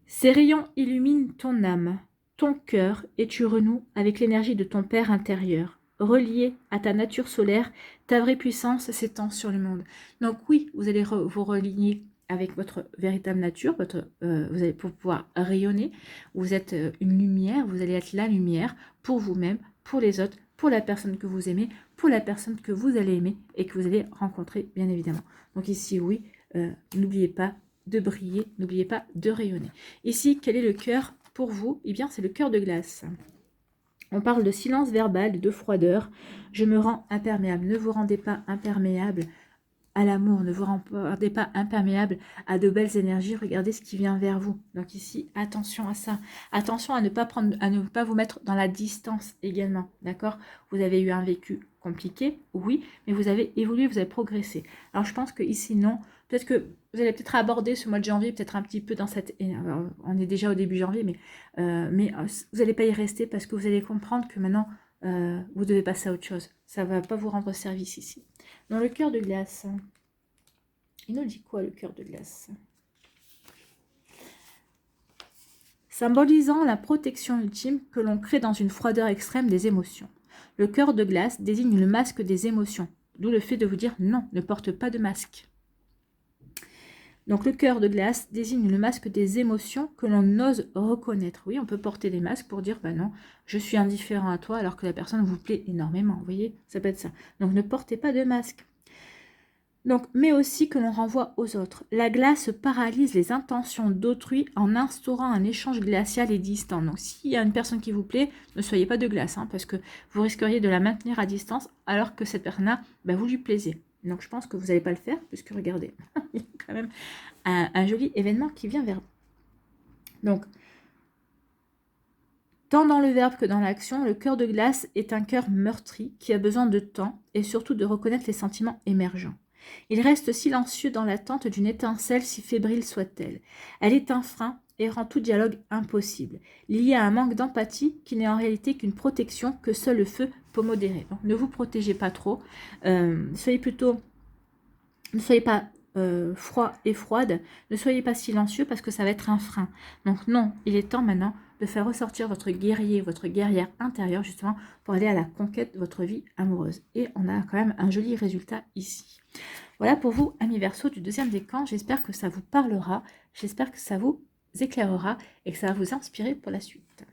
Ces rayons illuminent ton âme, ton cœur, et tu renoues avec l'énergie de ton Père intérieur. Relié à ta nature solaire, ta vraie puissance s'étend sur le monde. Donc oui, vous allez vous relier avec votre véritable nature, vous allez pouvoir rayonner. Vous êtes une lumière, vous allez être la lumière pour vous-même, pour les autres, pour la personne que vous aimez, pour la personne que vous allez aimer et que vous allez rencontrer, bien évidemment. Donc ici, oui, n'oubliez pas de briller, n'oubliez pas de rayonner. Ici, quel est le cœur pour vous? Eh bien, c'est le cœur de glace. On parle de silence verbal, de froideur. Je me rends imperméable. Ne vous rendez pas imperméable à l'amour. Ne vous rendez pas imperméable à de belles énergies. Regardez ce qui vient vers vous. Donc ici, attention à ça. Attention à ne pas vous mettre dans la distance également. D'accord? Vous avez eu un vécu compliqué, oui, mais vous avez évolué, vous avez progressé. Alors je pense que ici, non. Peut-être que vous allez peut-être aborder ce mois de janvier, peut-être un petit peu dans cette... On est déjà au début janvier, mais vous n'allez pas y rester parce que vous allez comprendre que maintenant, vous devez passer à autre chose. Ça ne va pas vous rendre service ici. Dans le cœur de glace, il nous dit quoi le cœur de glace? Symbolisant la protection ultime que l'on crée dans une froideur extrême des émotions. Le cœur de glace désigne le masque des émotions, d'où le fait de vous dire non, ne porte pas de masque. Donc le cœur de glace désigne le masque des émotions que l'on ose reconnaître. Oui, on peut porter des masques pour dire, bah non, je suis indifférent à toi alors que la personne vous plaît énormément. Vous voyez, ça peut être ça. Donc ne portez pas de masque. Donc, mais aussi que l'on renvoie aux autres. La glace paralyse les intentions d'autrui en instaurant un échange glacial et distant. Donc s'il y a une personne qui vous plaît, ne soyez pas de glace, hein, parce que vous risqueriez de la maintenir à distance alors que cette personne-là, bah, vous lui plaisez. Donc je pense que vous n'allez pas le faire, puisque regardez, il y a quand même un joli événement qui vient vers vous. Donc, tant dans le verbe que dans l'action, le cœur de glace est un cœur meurtri qui a besoin de temps et surtout de reconnaître les sentiments émergents. Il reste silencieux dans l'attente d'une étincelle si fébrile soit-elle. Elle est un frein et rend tout dialogue impossible, lié à un manque d'empathie qui n'est en réalité qu'une protection que seul le feu peut modérer. Donc ne vous protégez pas trop, ne soyez pas froid et froide, ne soyez pas silencieux parce que ça va être un frein. Donc non, il est temps maintenant de faire ressortir votre guerrier, votre guerrière intérieure justement pour aller à la conquête de votre vie amoureuse. Et on a quand même un joli résultat ici. Voilà pour vous, amis Verseau du deuxième décan. J'espère que ça vous parlera, j'espère que ça vous éclairera et que ça va vous inspirer pour la suite.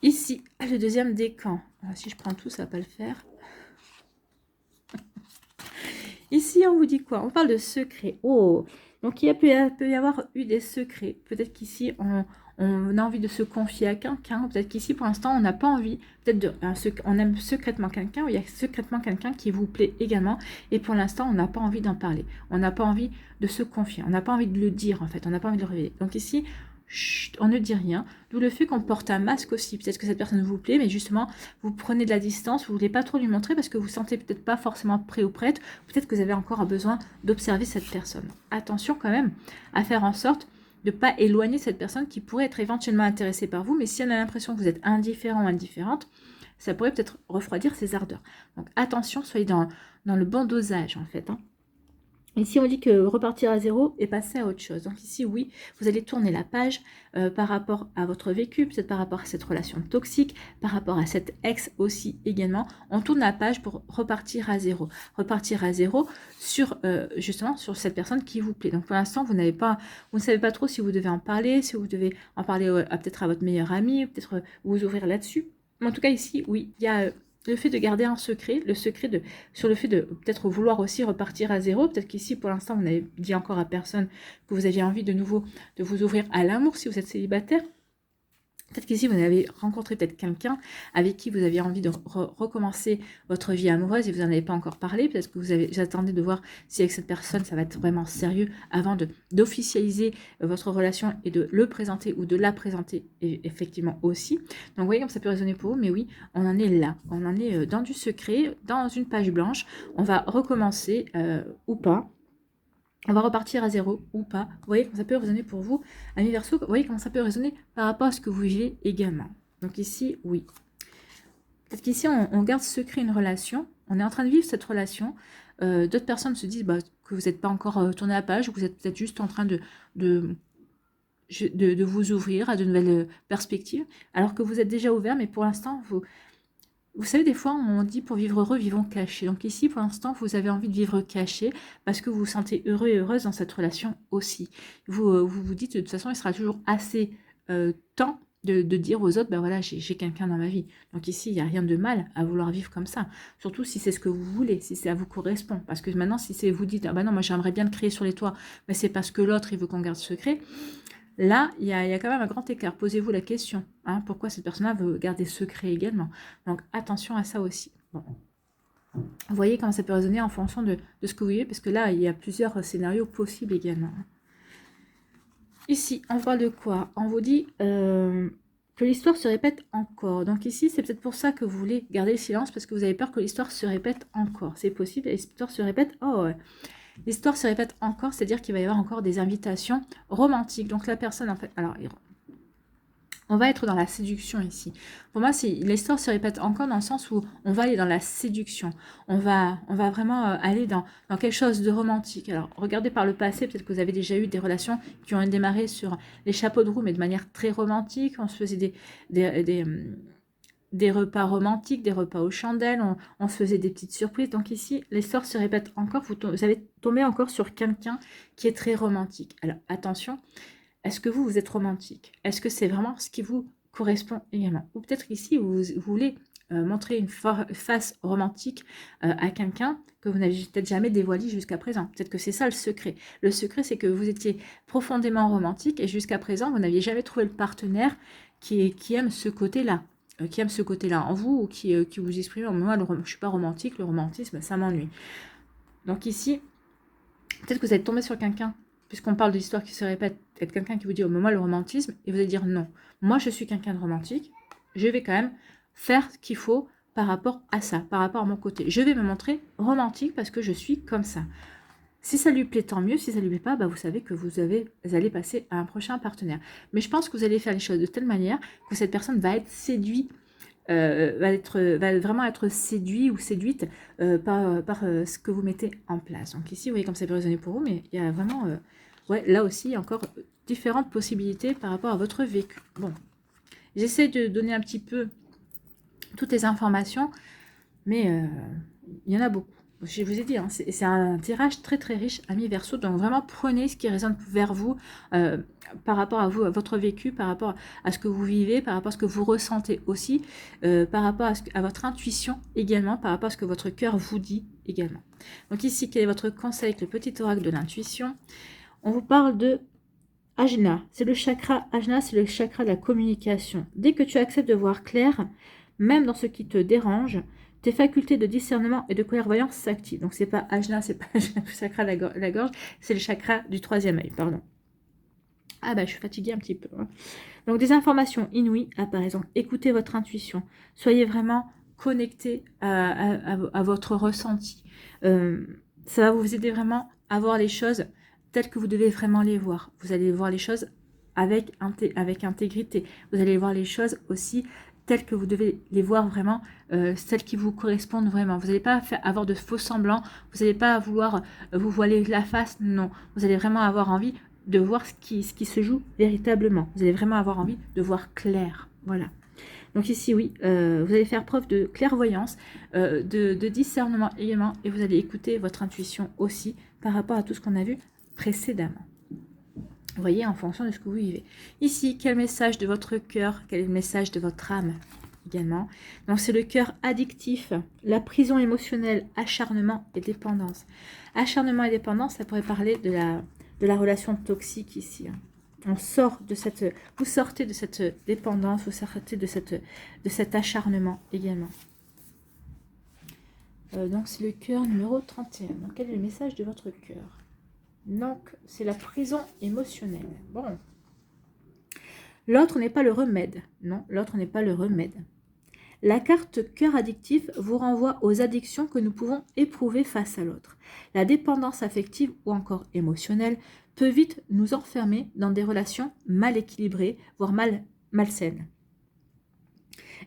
Ici, le deuxième décan. Alors, si je prends tout, ça va pas le faire. Ici, on vous dit quoi? On parle de secrets. Oh, donc il peut y avoir eu des secrets. Peut-être qu'ici, on a envie de se confier à quelqu'un. Peut-être qu'ici, pour l'instant, on n'a pas envie. Peut-être on aime secrètement quelqu'un, ou il y a secrètement quelqu'un qui vous plaît également. Et pour l'instant, on n'a pas envie d'en parler. On n'a pas envie de se confier. On n'a pas envie de le dire, en fait. On n'a pas envie de le révéler. Donc ici, chut, on ne dit rien. D'où le fait qu'on porte un masque aussi. Peut-être que cette personne vous plaît, mais justement, vous prenez de la distance. Vous ne voulez pas trop lui montrer parce que vous ne sentez peut-être pas forcément prêt ou prête. Peut-être que vous avez encore besoin d'observer cette personne. Attention quand même à faire en sorte de ne pas éloigner cette personne qui pourrait être éventuellement intéressée par vous, mais si elle a l'impression que vous êtes indifférent ou indifférente, ça pourrait peut-être refroidir ses ardeurs. Donc attention, soyez dans le bon dosage en fait. Ici, on dit que repartir à zéro et passer à autre chose. Donc ici, oui, vous allez tourner la page par rapport à votre vécu, peut-être par rapport à cette relation toxique, par rapport à cet ex aussi également. On tourne la page pour repartir à zéro. Repartir à zéro sur justement sur cette personne qui vous plaît. Donc pour l'instant, vous ne savez pas trop si vous devez en parler, si vous devez en parler peut-être à votre meilleur ami, peut-être vous ouvrir là-dessus. Mais en tout cas, ici, oui, il y a le fait de garder un secret, sur le fait de peut-être vouloir aussi repartir à zéro. Peut-être qu'ici, pour l'instant, vous n'avez dit encore à personne que vous aviez envie de nouveau de vous ouvrir à l'amour si vous êtes célibataire. Peut-être qu'ici, vous avez rencontré peut-être quelqu'un avec qui vous aviez envie de recommencer votre vie amoureuse et vous n'en avez pas encore parlé. Peut-être que vous attendez de voir si avec cette personne, ça va être vraiment sérieux avant d'officialiser votre relation et de le présenter ou de la présenter effectivement aussi. Donc, vous voyez comme ça peut résonner pour vous. Mais oui, on en est là. On en est dans du secret, dans une page blanche. On va recommencer ou pas. On va repartir à zéro ou pas. Vous voyez comment ça peut résonner pour vous, amis Verseau. Vous voyez comment ça peut résonner par rapport à ce que vous vivez également. Donc ici, oui. Peut-être qu'ici, on garde secret une relation. On est en train de vivre cette relation. D'autres personnes se disent que vous n'êtes pas encore tourné la page, ou que vous êtes peut-être juste en train de vous ouvrir à de nouvelles perspectives, alors que vous êtes déjà ouvert, mais pour l'instant, vous savez, des fois, on dit pour vivre heureux, vivons cachés. Donc ici, pour l'instant, vous avez envie de vivre caché parce que vous vous sentez heureux et heureuse dans cette relation aussi. Vous dites, de toute façon, il sera toujours assez temps de dire aux autres, ben voilà, j'ai quelqu'un dans ma vie. Donc ici, il n'y a rien de mal à vouloir vivre comme ça. Surtout si c'est ce que vous voulez, si ça vous correspond. Parce que maintenant, si c'est vous dites, ah ben non, moi j'aimerais bien le créer sur les toits, mais c'est parce que l'autre, il veut qu'on garde secret. Là, il y a quand même un grand écart. Posez-vous la question. Pourquoi cette personne-là veut garder secret également? Donc, attention à ça aussi. Bon. Vous voyez comment ça peut résonner en fonction de ce que vous voyez, parce que là, il y a plusieurs scénarios possibles également. Ici, on parle de quoi? On vous dit que l'histoire se répète encore. Donc ici, c'est peut-être pour ça que vous voulez garder le silence, parce que vous avez peur que l'histoire se répète encore. C'est possible, l'histoire se répète. Oh ouais. L'histoire se répète encore, c'est-à-dire qu'il va y avoir encore des invitations romantiques. Donc la personne, en fait... Alors, on va être dans la séduction ici. Pour moi, l'histoire se répète encore dans le sens où on va aller dans la séduction. On va vraiment aller dans quelque chose de romantique. Alors, regardez par le passé, peut-être que vous avez déjà eu des relations qui ont démarré sur les chapeaux de roue, mais de manière très romantique. On se faisait des repas romantiques, des repas aux chandelles, on se faisait des petites surprises. Donc ici, l'histoire se répète encore. Vous allez tomber encore sur quelqu'un qui est très romantique. Alors, attention. Est-ce que vous êtes romantique? Est-ce que c'est vraiment ce qui vous correspond également? Ou peut-être qu'ici, vous voulez montrer une face romantique à quelqu'un que vous n'avez peut-être jamais dévoilé jusqu'à présent. Peut-être que c'est ça le secret. Le secret, c'est que vous étiez profondément romantique et jusqu'à présent, vous n'aviez jamais trouvé le partenaire qui aime ce côté-là. Qui aime ce côté-là en vous ou qui vous exprime, moi, je ne suis pas romantique, le romantisme, ça m'ennuie. Donc ici, peut-être que vous êtes tombé sur quelqu'un, puisqu'on parle de l'histoire qui se répète, être quelqu'un qui vous dit, oh, mais moi, le romantisme, et vous allez dire, non, moi, je suis quelqu'un de romantique, je vais quand même faire ce qu'il faut par rapport à ça, par rapport à mon côté. Je vais me montrer romantique parce que je suis comme ça. Si ça lui plaît, tant mieux. Si ça ne lui plaît pas, vous savez que vous allez passer à un prochain partenaire. Mais je pense que vous allez faire les choses de telle manière que cette personne va être séduite, va vraiment être séduit ou séduite par ce que vous mettez en place. Donc ici, vous voyez comme ça peut résonner pour vous, mais il y a vraiment, là aussi, il y a encore différentes possibilités par rapport à votre vécu. Bon, j'essaie de donner un petit peu toutes les informations, mais il y en a beaucoup. Je vous ai dit, hein, c'est un tirage très très riche, amis Verseau. Donc vraiment prenez ce qui résonne vers vous, par rapport à vous, à votre vécu, par rapport à ce que vous vivez, par rapport à ce que vous ressentez aussi, par rapport à votre intuition également, par rapport à ce que votre cœur vous dit également. Donc ici, quel est votre conseil avec le petit oracle de l'intuition? On vous parle de Ajna. C'est le chakra Ajna, c'est le chakra de la communication. Dès que tu acceptes de voir clair, même dans ce qui te dérange, tes facultés de discernement et de clairvoyance s'activent. Donc, c'est pas Ajna, c'est pas le chakra de la gorge, c'est le chakra du troisième œil, pardon. Ah bah, je suis fatiguée un petit peu. Hein. Donc, des informations inouïes apparaissent. Donc, écoutez votre intuition. Soyez vraiment connecté à votre ressenti. Ça va vous aider vraiment à voir les choses telles que vous devez vraiment les voir. Vous allez voir les choses avec intégrité. Vous allez voir les choses aussi telles que vous devez les voir vraiment, celles qui vous correspondent vraiment. Vous n'allez pas avoir de faux semblants, vous n'allez pas vouloir vous voiler la face, non. Vous allez vraiment avoir envie de voir ce qui se joue véritablement. Vous allez vraiment avoir envie de voir clair, voilà. Donc ici, oui, vous allez faire preuve de clairvoyance, de discernement également, et vous allez écouter votre intuition aussi par rapport à tout ce qu'on a vu précédemment. Vous voyez, en fonction de ce que vous vivez. Ici, quel message de votre cœur, quel est le message de votre âme également. Donc, c'est le cœur addictif, la prison émotionnelle, acharnement et dépendance. Acharnement et dépendance, ça pourrait parler de la relation toxique ici. On sort de vous sortez de cette dépendance, vous sortez de cet acharnement également. Donc, c'est le cœur numéro 31. Donc, quel est le message de votre cœur? Donc, c'est la prison émotionnelle. Bon. L'autre n'est pas le remède. Non, l'autre n'est pas le remède. La carte cœur addictif vous renvoie aux addictions que nous pouvons éprouver face à l'autre. La dépendance affective ou encore émotionnelle peut vite nous enfermer dans des relations mal équilibrées, voire malsaines.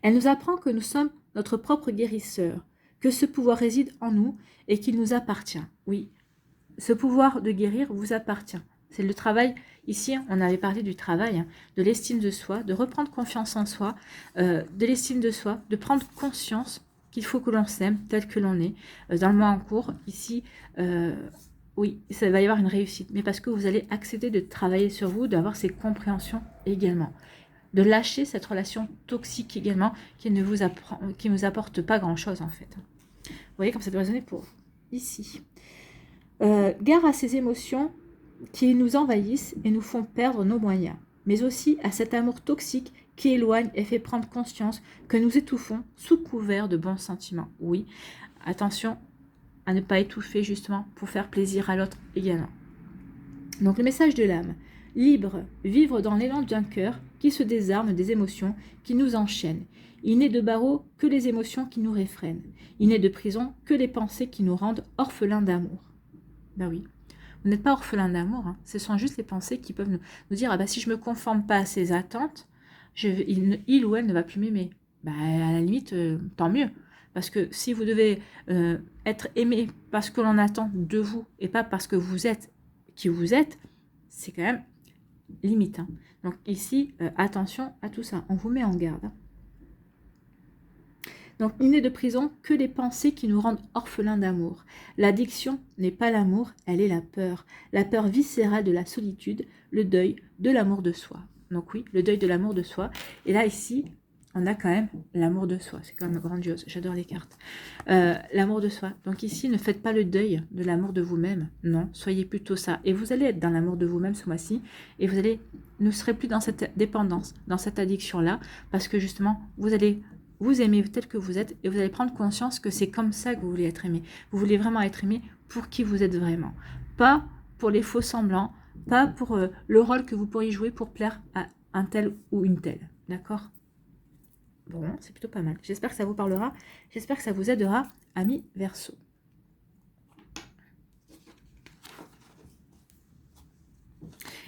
Elle nous apprend que nous sommes notre propre guérisseur, que ce pouvoir réside en nous et qu'il nous appartient. Oui, ce pouvoir de guérir vous appartient. C'est le travail, ici on avait parlé du travail, hein, de l'estime de soi, de reprendre confiance en soi, de l'estime de soi, de prendre conscience qu'il faut que l'on s'aime tel que l'on est. Dans le mois en cours, ici, oui, ça va y avoir une réussite, mais parce que vous allez accepter de travailler sur vous, d'avoir ces compréhensions également. De lâcher cette relation toxique également qui ne vous apporte pas grand-chose en fait. Vous voyez comme ça doit résonner pour vous. Ici. Gare à ces émotions qui nous envahissent et nous font perdre nos moyens, mais aussi à cet amour toxique qui éloigne et fait prendre conscience que nous étouffons sous couvert de bons sentiments. Oui, attention à ne pas étouffer justement pour faire plaisir à l'autre également. Donc le message de l'âme, libre, vivre dans l'élan d'un cœur qui se désarme des émotions qui nous enchaînent. Il n'est de barreau que les émotions qui nous réfrènent. Il n'est de prison que les pensées qui nous rendent orphelins d'amour. Ben oui, vous n'êtes pas orphelin d'amour, hein. Ce sont juste les pensées qui peuvent nous dire, ah ben si je ne me conforme pas à ses attentes, il ou elle ne va plus m'aimer. Ben, à la limite, tant mieux. Parce que si vous devez être aimé parce que l'on attend de vous et pas parce que vous êtes qui vous êtes, c'est quand même limite. Hein. Donc ici, attention à tout ça, on vous met en garde. Hein. Donc, il n'est de prison que les pensées qui nous rendent orphelins d'amour. L'addiction n'est pas l'amour, elle est la peur viscérale de la solitude, le deuil de l'amour de soi. Donc oui, le deuil de l'amour de soi. Et là, ici, on a quand même l'amour de soi. C'est quand même grandiose, j'adore les cartes. L'amour de soi. Donc ici, ne faites pas le deuil de l'amour de vous-même. Non, soyez plutôt ça. Et vous allez être dans l'amour de vous-même ce mois-ci. Et vous ne serez plus dans cette dépendance, dans cette addiction-là. Parce que justement, vous allez vous aimer tel que vous êtes et vous allez prendre conscience que c'est comme ça que vous voulez être aimé. Vous voulez vraiment être aimé pour qui vous êtes vraiment. Pas pour les faux semblants, pas pour le rôle que vous pourriez jouer pour plaire à un tel ou une telle. D'accord ? Bon, c'est plutôt pas mal. J'espère que ça vous parlera. J'espère que ça vous aidera, amis Verseau.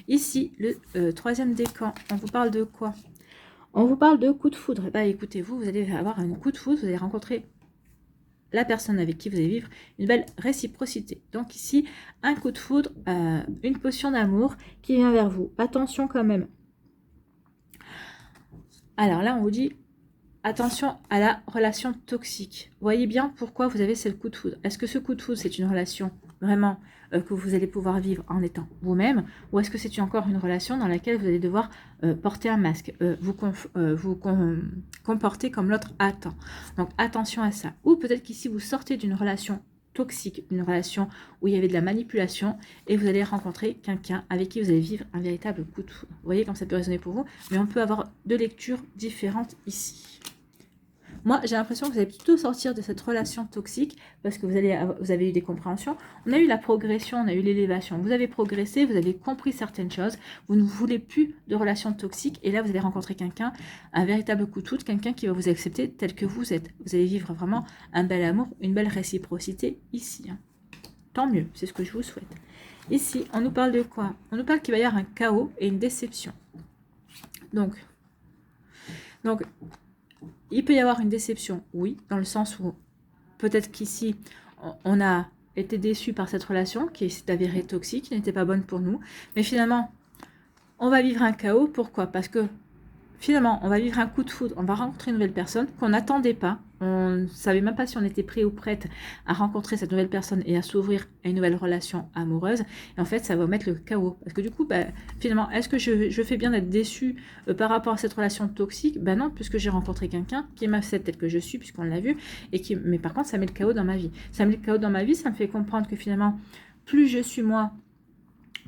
Ici, le troisième décan, on vous parle de quoi ? On vous parle de coup de foudre. Bah, écoutez, vous allez avoir un coup de foudre, vous allez rencontrer la personne avec qui vous allez vivre une belle réciprocité. Donc ici, un coup de foudre, une potion d'amour qui vient vers vous. Attention quand même. Alors là, on vous dit, attention à la relation toxique. Voyez bien pourquoi vous avez ce coup de foudre. Est-ce que ce coup de foudre, c'est une relation vraiment que vous allez pouvoir vivre en étant vous-même, ou est-ce que c'est encore une relation dans laquelle vous allez devoir porter un masque, comporter comme l'autre attend. Donc attention à ça. Ou peut-être qu'ici vous sortez d'une relation toxique, une relation où il y avait de la manipulation, et vous allez rencontrer quelqu'un avec qui vous allez vivre un véritable coup de foudre. Vous voyez comme ça peut résonner pour vous, mais on peut avoir deux lectures différentes ici. Moi, j'ai l'impression que vous allez plutôt sortir de cette relation toxique parce que vous avez eu des compréhensions. On a eu la progression, on a eu l'élévation. Vous avez progressé, vous avez compris certaines choses. Vous ne voulez plus de relations toxiques. Et là, vous allez rencontrer quelqu'un, un véritable coup de foudre, quelqu'un qui va vous accepter tel que vous êtes. Vous allez vivre vraiment un bel amour, une belle réciprocité ici. Tant mieux, c'est ce que je vous souhaite. Ici, on nous parle de quoi? On nous parle qu'il va y avoir un chaos et une déception. Donc il peut y avoir une déception, oui, dans le sens où peut-être qu'ici, on a été déçu par cette relation qui s'est avérée toxique, qui n'était pas bonne pour nous. Mais finalement, on va vivre un chaos. Pourquoi? Parce que finalement, on va vivre un coup de foudre, on va rencontrer une nouvelle personne qu'on n'attendait pas. On ne savait même pas si on était prêt ou prête à rencontrer cette nouvelle personne et à s'ouvrir à une nouvelle relation amoureuse. Et en fait, ça va mettre le chaos. Parce que du coup, finalement, est-ce que je fais bien d'être déçue par rapport à cette relation toxique? Non, puisque j'ai rencontré quelqu'un qui m'accepte tel que je suis, puisqu'on l'a vu, mais par contre, ça met le chaos dans ma vie. Ça met le chaos dans ma vie, ça me fait comprendre que finalement, plus je suis moi,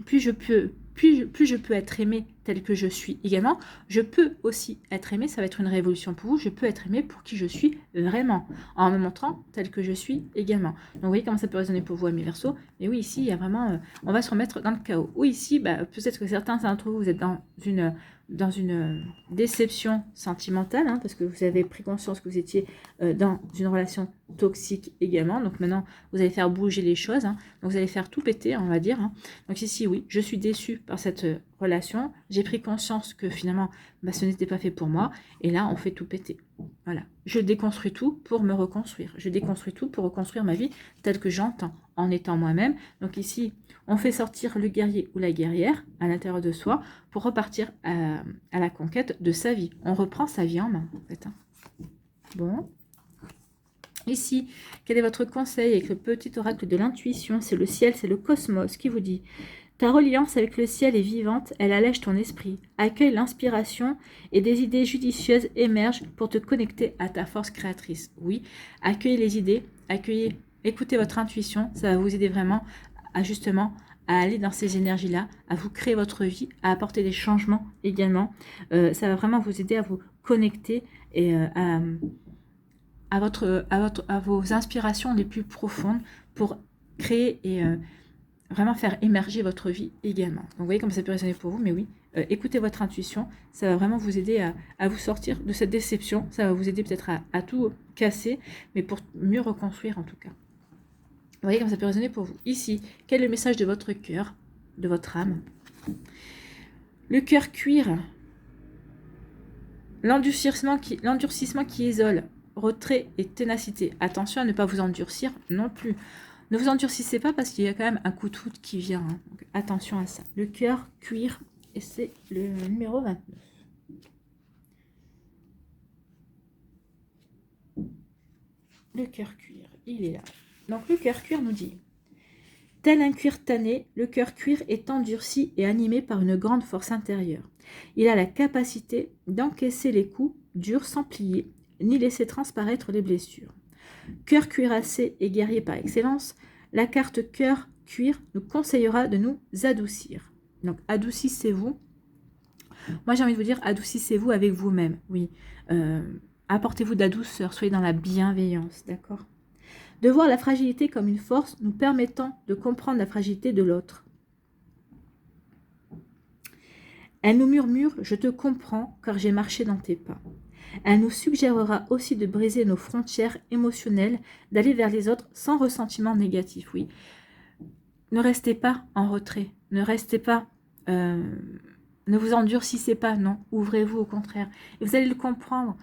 plus je peux être aimée tel que je suis également, je peux aussi être aimée, ça va être une révolution pour vous, je peux être aimée pour qui je suis vraiment, en me montrant tel que je suis également. Donc vous voyez comment ça peut résonner pour vous, amis Verseau. Mais oui, ici, il y a vraiment, on va se remettre dans le chaos. Ou ici, peut-être que certains d'entre vous, vous êtes dans une déception sentimentale, parce que vous avez pris conscience que vous étiez dans une relation toxique également. Donc maintenant, vous allez faire bouger les choses. Donc vous allez faire tout péter, on va dire. Donc ici, oui, je suis déçue par cette relation. J'ai pris conscience que finalement, ce n'était pas fait pour moi. Et là, on fait tout péter. Voilà. Je déconstruis tout pour me reconstruire. Je déconstruis tout pour reconstruire ma vie telle que j'entends, en étant moi-même. Donc ici, on fait sortir le guerrier ou la guerrière à l'intérieur de soi pour repartir à la conquête de sa vie. On reprend sa vie en main, en fait. Bon. Ici, quel est votre conseil avec le petit oracle de l'intuition? C'est le ciel, c'est le cosmos qui vous dit: ta reliance avec le ciel est vivante, elle allège ton esprit. Accueille l'inspiration et des idées judicieuses émergent pour te connecter à ta force créatrice. Oui, accueillez les idées, écoutez votre intuition, ça va vous aider vraiment à justement à aller dans ces énergies-là, à vous créer votre vie, à apporter des changements également. Ça va vraiment vous aider à vous connecter et à vos inspirations les plus profondes pour créer et vraiment faire émerger votre vie également. Donc vous voyez comme ça peut résonner pour vous, mais oui, écoutez votre intuition, ça va vraiment vous aider à vous sortir de cette déception, ça va vous aider peut-être à tout casser, mais pour mieux reconstruire en tout cas. Vous voyez comme ça peut résonner pour vous. Ici, quel est le message de votre cœur, de votre âme? Le cœur cuir, l'endurcissement qui isole, retrait et ténacité. Attention à ne pas vous endurcir non plus. Ne vous endurcissez pas parce qu'il y a quand même un coup de foudre qui vient. Donc, attention à ça. Le cœur cuir, et c'est le numéro 29. Le cœur cuir, il est là. Donc le cœur cuir nous dit: tel un cuir tanné, le cœur cuir est endurci et animé par une grande force intérieure. Il a la capacité d'encaisser les coups durs sans plier, ni laisser transparaître les blessures. Cœur cuirassé et guerrier par excellence, la carte cœur cuir nous conseillera de nous adoucir. Donc adoucissez-vous. Moi j'ai envie de vous dire, adoucissez-vous avec vous-même. Oui, apportez-vous de la douceur, soyez dans la bienveillance, d'accord? De voir la fragilité comme une force nous permettant de comprendre la fragilité de l'autre. Elle nous murmure: je te comprends car j'ai marché dans tes pas. Elle nous suggérera aussi de briser nos frontières émotionnelles, d'aller vers les autres sans ressentiment négatif. Oui, ne restez pas en retrait, ne restez pas, ne vous endurcissez pas, non, ouvrez-vous au contraire. Et vous allez le comprendre.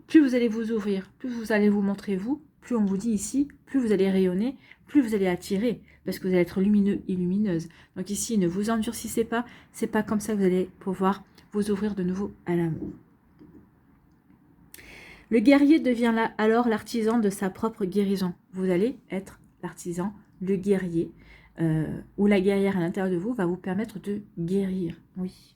Plus vous allez vous ouvrir, plus vous allez vous montrer vous, plus on vous dit ici, plus vous allez rayonner, plus vous allez attirer, parce que vous allez être lumineux et lumineuse. Donc ici, ne vous endurcissez pas, c'est pas comme ça que vous allez pouvoir vous ouvrir de nouveau à l'amour. Le guerrier devient là alors l'artisan de sa propre guérison. Vous allez être l'artisan, le guerrier, ou la guerrière à l'intérieur de vous va vous permettre de guérir. Oui.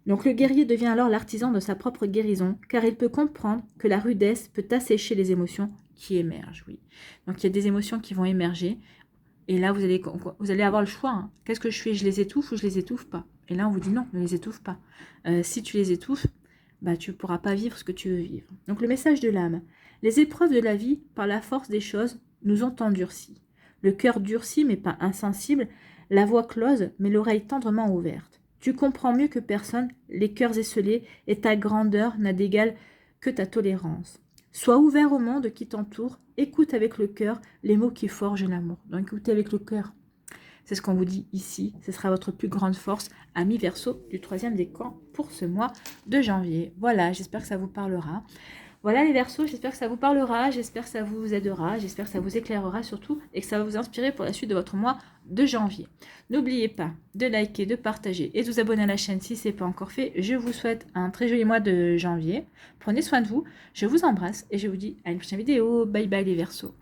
Donc le guerrier devient alors l'artisan de sa propre guérison, car il peut comprendre que la rudesse peut assécher les émotions qui émergent. Oui. Donc il y a des émotions qui vont émerger, et là vous allez avoir le choix. Hein. Qu'est-ce que je fais? Je les étouffe ou je les étouffe pas? Et là on vous dit non, ne les étouffe pas. Si tu les étouffes, bah, tu ne pourras pas vivre ce que tu veux vivre. Donc le message de l'âme. Les épreuves de la vie, par la force des choses, nous ont endurcis. Le cœur durci, mais pas insensible, la voix close, mais l'oreille tendrement ouverte. Tu comprends mieux que personne les cœurs esselés, et ta grandeur n'a d'égal que ta tolérance. Sois ouvert au monde qui t'entoure, écoute avec le cœur les mots qui forgent l'amour. Donc écoutez avec le cœur. C'est ce qu'on vous dit ici. Ce sera votre plus grande force, ami Verseau du 3e décan pour ce mois de janvier. Voilà, j'espère que ça vous parlera. Voilà les Verseaux, j'espère que ça vous parlera, j'espère que ça vous aidera, j'espère que ça vous éclairera surtout et que ça va vous inspirer pour la suite de votre mois de janvier. N'oubliez pas de liker, de partager et de vous abonner à la chaîne si ce n'est pas encore fait. Je vous souhaite un très joli mois de janvier. Prenez soin de vous, je vous embrasse et je vous dis à une prochaine vidéo. Bye bye les Verseaux.